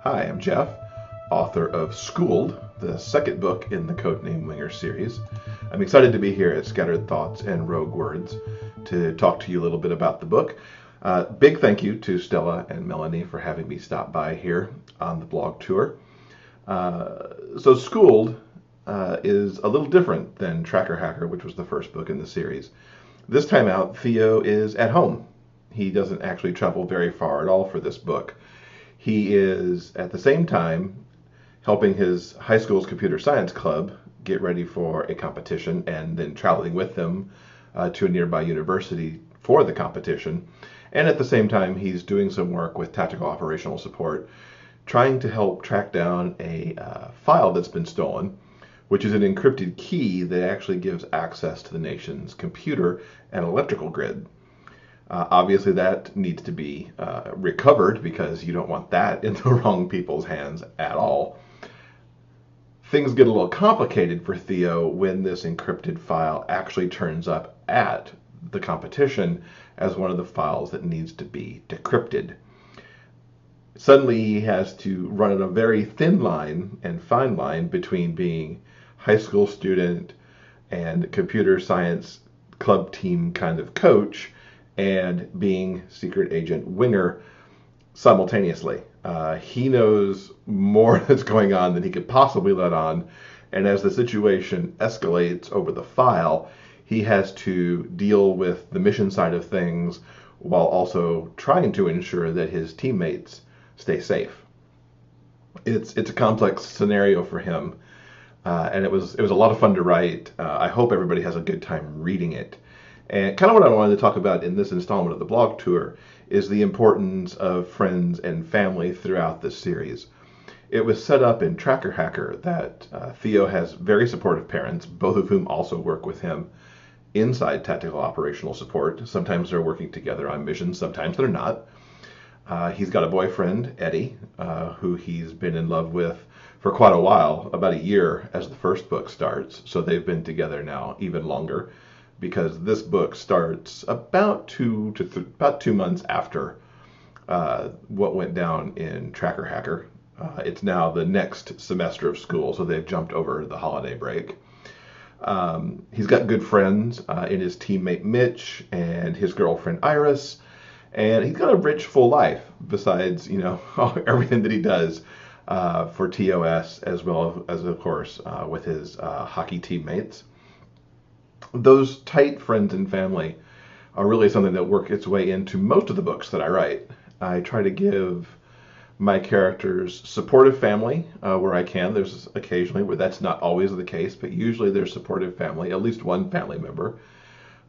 Hi, I'm Jeff, author of Schooled, the second book in the Codename Winger series. I'm excited to be here at Scattered Thoughts and Rogue Words to talk to you a little bit about the book. Big thank you to Stella and Melanie for having me stop by here on the blog tour. So Schooled is a little different than Tracker Hacker, which was the first book in the series. This time out, Theo is at home. He doesn't actually travel very far at all for this book. He is, at the same time, helping his high school's computer science club get ready for a competition and then traveling with them to a nearby university for the competition. And at the same time, he's doing some work with tactical operational support, trying to help track down a file that's been stolen, which is an encrypted key that actually gives access to the nation's computer and electrical grid. Obviously, that needs to be recovered because you don't want that in the wrong people's hands at all. Things get a little complicated for Theo when this encrypted file actually turns up at the competition as one of the files that needs to be decrypted. Suddenly, he has to run on a very thin line and fine line between being high school student and computer science club team kind of coach and being secret agent Winger simultaneously. He knows more that's going on than he could possibly let on, and as the situation escalates over the file, he has to deal with the mission side of things while also trying to ensure that his teammates stay safe. It's a complex scenario for him, and it was a lot of fun to write. I hope everybody has a good time reading it. And kind of what I wanted to talk about in this installment of the blog tour is the importance of friends and family throughout this series. It was set up in Tracker Hacker that Theo has very supportive parents, both of whom also work with him inside tactical operational support. Sometimes they're working together on missions, sometimes they're not. He's got a boyfriend, Eddie, who he's been in love with for quite a while, about a year as the first book starts. So they've been together now even longer, because this book starts about 2 months after what went down in Tracker Hacker. It's now the next semester of school, so they've jumped over the holiday break. He's got good friends in his teammate Mitch and his girlfriend Iris, and he's got a rich, full life besides, everything that he does for TOS, as well as, of course, with his hockey teammates. Those tight friends and family are really something that work its way into most of the books that I write. I try to give my characters supportive family where I can. There's occasionally where that's not always the case, but usually there's supportive family, at least one family member,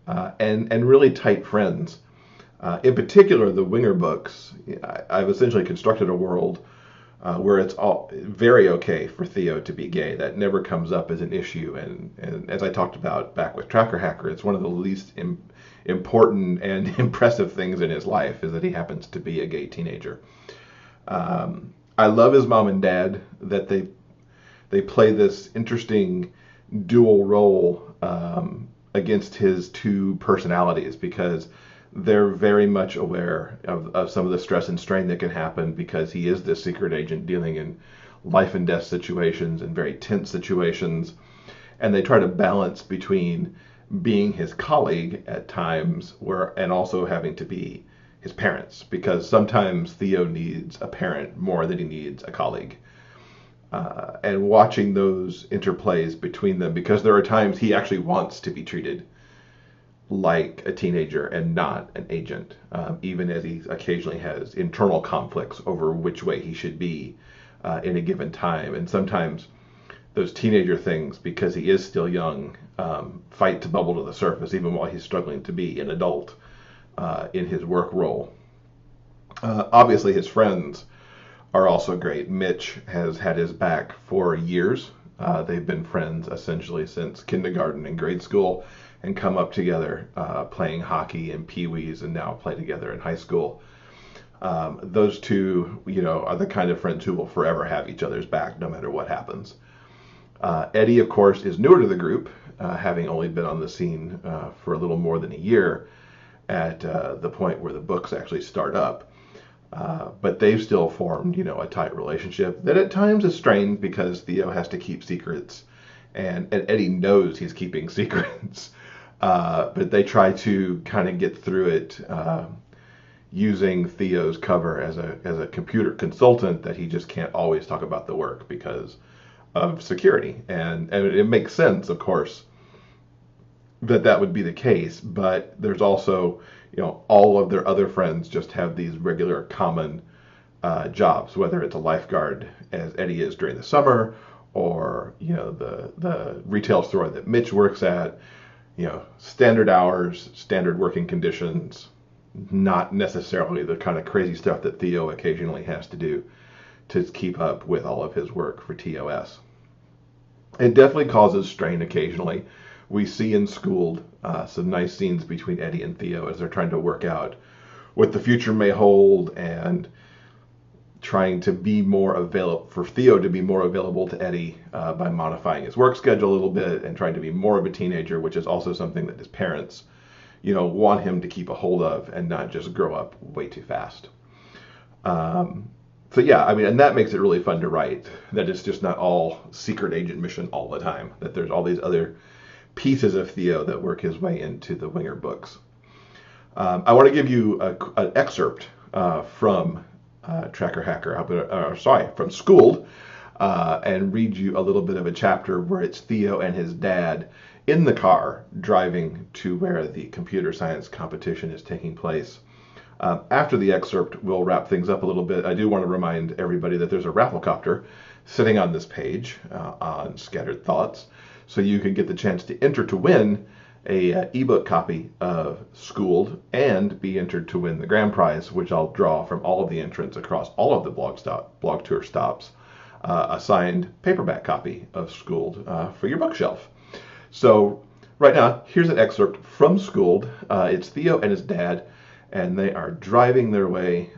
and really tight friends. In particular, the Winger books, I've essentially constructed a world where it's all very okay for Theo to be gay. That never comes up as an issue. And as I talked about back with Tracker Hacker, it's one of the least important and impressive things in his life is that he happens to be a gay teenager. I love his mom and dad, that they play this interesting dual role against his two personalities, because they're very much aware of some of the stress and strain that can happen because he is this secret agent dealing in life and death situations and very tense situations. And they try to balance between being his colleague at times and also having to be his parents, because sometimes Theo needs a parent more than he needs a colleague. And watching those interplays between them, because there are times he actually wants to be treated like a teenager and not an agent, even as he occasionally has internal conflicts over which way he should be in a given time. And sometimes those teenager things, because he is still young, fight to bubble to the surface, even while he's struggling to be an adult in his work role. Obviously, his friends are also great. Mitch has had his back for years. They've been friends essentially since kindergarten and grade school, and come up together playing hockey and pee-wees, and now play together in high school. Those two, are the kind of friends who will forever have each other's back no matter what happens. Eddie, of course, is newer to the group, having only been on the scene for a little more than a year at the point where the books actually start up. But they've still formed, a tight relationship that at times is strained because Theo has to keep secrets, and Eddie knows he's keeping secrets. But they try to kind of get through it using Theo's cover as a computer consultant that he just can't always talk about the work because of security. And it makes sense, of course, that would be the case, but there's also, all of their other friends just have these regular common jobs, whether it's a lifeguard, as Eddie is during the summer, or, the retail store that Mitch works at, standard hours, standard working conditions, not necessarily the kind of crazy stuff that Theo occasionally has to do to keep up with all of his work for TOS. It definitely causes strain occasionally. We see in Schooled some nice scenes between Eddie and Theo as they're trying to work out what the future may hold and trying to be more available, for Theo to be more available to Eddie by modifying his work schedule a little bit and trying to be more of a teenager, which is also something that his parents, want him to keep a hold of and not just grow up way too fast. So yeah, and that makes it really fun to write, that it's just not all secret agent mission all the time, that there's all these other pieces of Theo that work his way into the Winger books. I want to give you an excerpt from Tracker Hacker, from Schooled, and read you a little bit of a chapter where it's Theo and his dad in the car driving to where the computer science competition is taking place. After the excerpt, we'll wrap things up a little bit. I do want to remind everybody that there's a rafflecopter sitting on this page on Scattered Thoughts, so you can get the chance to enter to win a ebook copy of Schooled and be entered to win the grand prize, which I'll draw from all of the entrants across all of the blog tour stops, a signed paperback copy of Schooled for your bookshelf. So right now, here's an excerpt from Schooled. It's Theo and his dad, and they are driving their way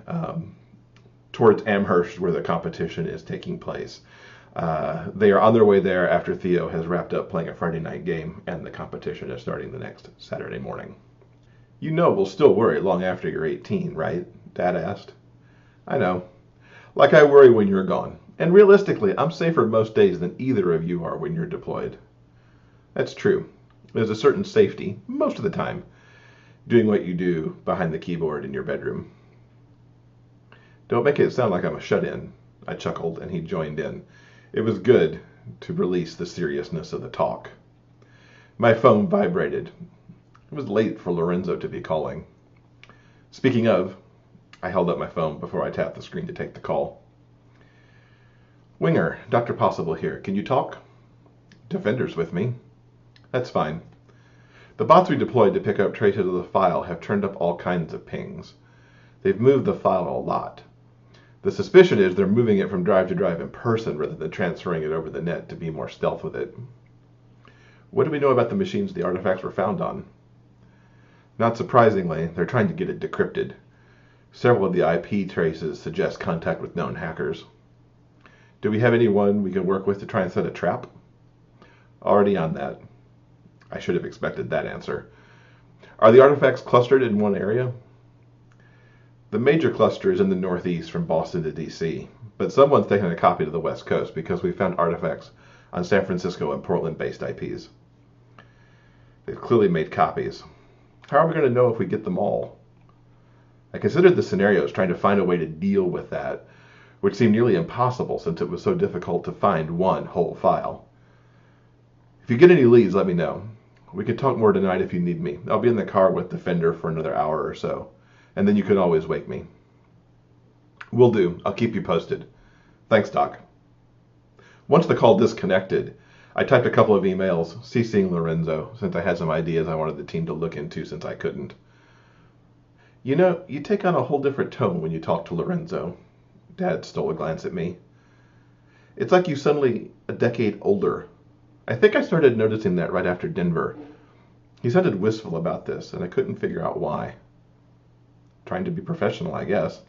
towards Amherst, where the competition is taking place. They are on their way there after Theo has wrapped up playing a Friday night game, and the competition is starting the next Saturday morning. We'll still worry long after you're 18, right? Dad asked. I know. Like I worry when you're gone. And realistically, I'm safer most days than either of you are when you're deployed. That's true. There's a certain safety, most of the time, doing what you do behind the keyboard in your bedroom. Don't make it sound like I'm a shut-in, I chuckled, and he joined in. It was good to release the seriousness of the talk. My phone vibrated. It was late for Lorenzo to be calling. Speaking of, I held up my phone before I tapped the screen to take the call. Winger, Dr. Possible here. Can you talk? Defender's with me. That's fine. The bots we deployed to pick up traces of the file have turned up all kinds of pings. They've moved the file a lot. The suspicion is they're moving it from drive to drive in person rather than transferring it over the net to be more stealth with it. What do we know about the machines the artifacts were found on? Not surprisingly, they're trying to get it decrypted. Several of the IP traces suggest contact with known hackers. Do we have anyone we can work with to try and set a trap? Already on that. I should have expected that answer. Are the artifacts clustered in one area? The major cluster is in the northeast from Boston to D.C., but someone's taken a copy to the West Coast because we found artifacts on San Francisco and Portland-based IPs. They've clearly made copies. How are we going to know if we get them all? I considered the scenarios trying to find a way to deal with that, which seemed nearly impossible since it was so difficult to find one whole file. If you get any leads, let me know. We can talk more tonight if you need me. I'll be in the car with Defender for another hour or so, and then you can always wake me. Will do. I'll keep you posted. Thanks, Doc. Once the call disconnected, I typed a couple of emails, CCing Lorenzo, since I had some ideas I wanted the team to look into since I couldn't. You take on a whole different tone when you talk to Lorenzo. Dad stole a glance at me. It's like you suddenly a decade older. I think I started noticing that right after Denver. He sounded wistful about this, and I couldn't figure out why. Trying to be professional, I guess.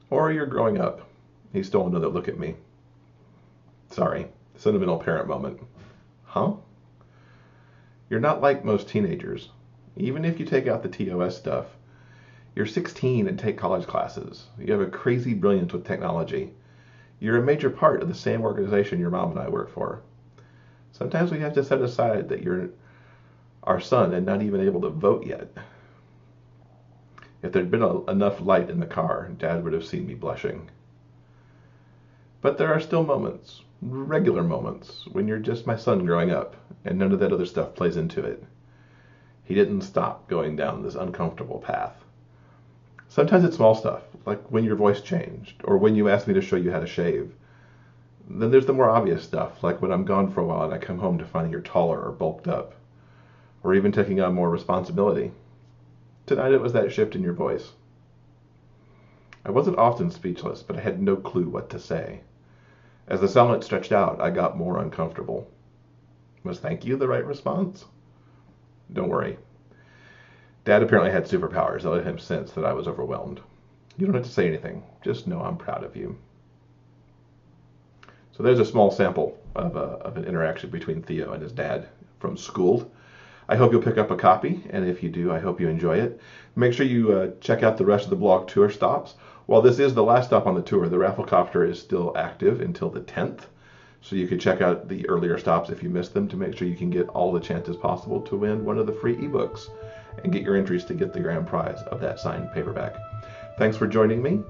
Or you're growing up. He stole another look at me. Sorry, sentimental parent moment. Huh? You're not like most teenagers. Even if you take out the TOS stuff, You're 16 and take college classes. You have a crazy brilliance with technology. You're a major part of the same organization your mom and I work for. Sometimes we have to set aside that you're our son and not even able to vote yet. If there'd been enough light in the car, Dad would have seen me blushing. But there are still moments, regular moments, when you're just my son growing up, and none of that other stuff plays into it. He didn't stop going down this uncomfortable path. Sometimes it's small stuff, like when your voice changed, or when you asked me to show you how to shave. Then there's the more obvious stuff, like when I'm gone for a while and I come home to find you're taller or bulked up, or even taking on more responsibility. Tonight it was that shift in your voice. I wasn't often speechless, but I had no clue what to say. As the silence stretched out, I got more uncomfortable. Was thank you the right response? Don't worry. Dad apparently had superpowers that let him sense that I was overwhelmed. You don't have to say anything. Just know I'm proud of you. So there's a small sample of an interaction between Theo and his dad from Schooled. I hope you'll pick up a copy, and if you do, I hope you enjoy it. Make sure you check out the rest of the blog tour stops. While this is the last stop on the tour, the Rafflecopter is still active until the 10th, so you can check out the earlier stops if you missed them to make sure you can get all the chances possible to win one of the free ebooks and get your entries to get the grand prize of that signed paperback. Thanks for joining me.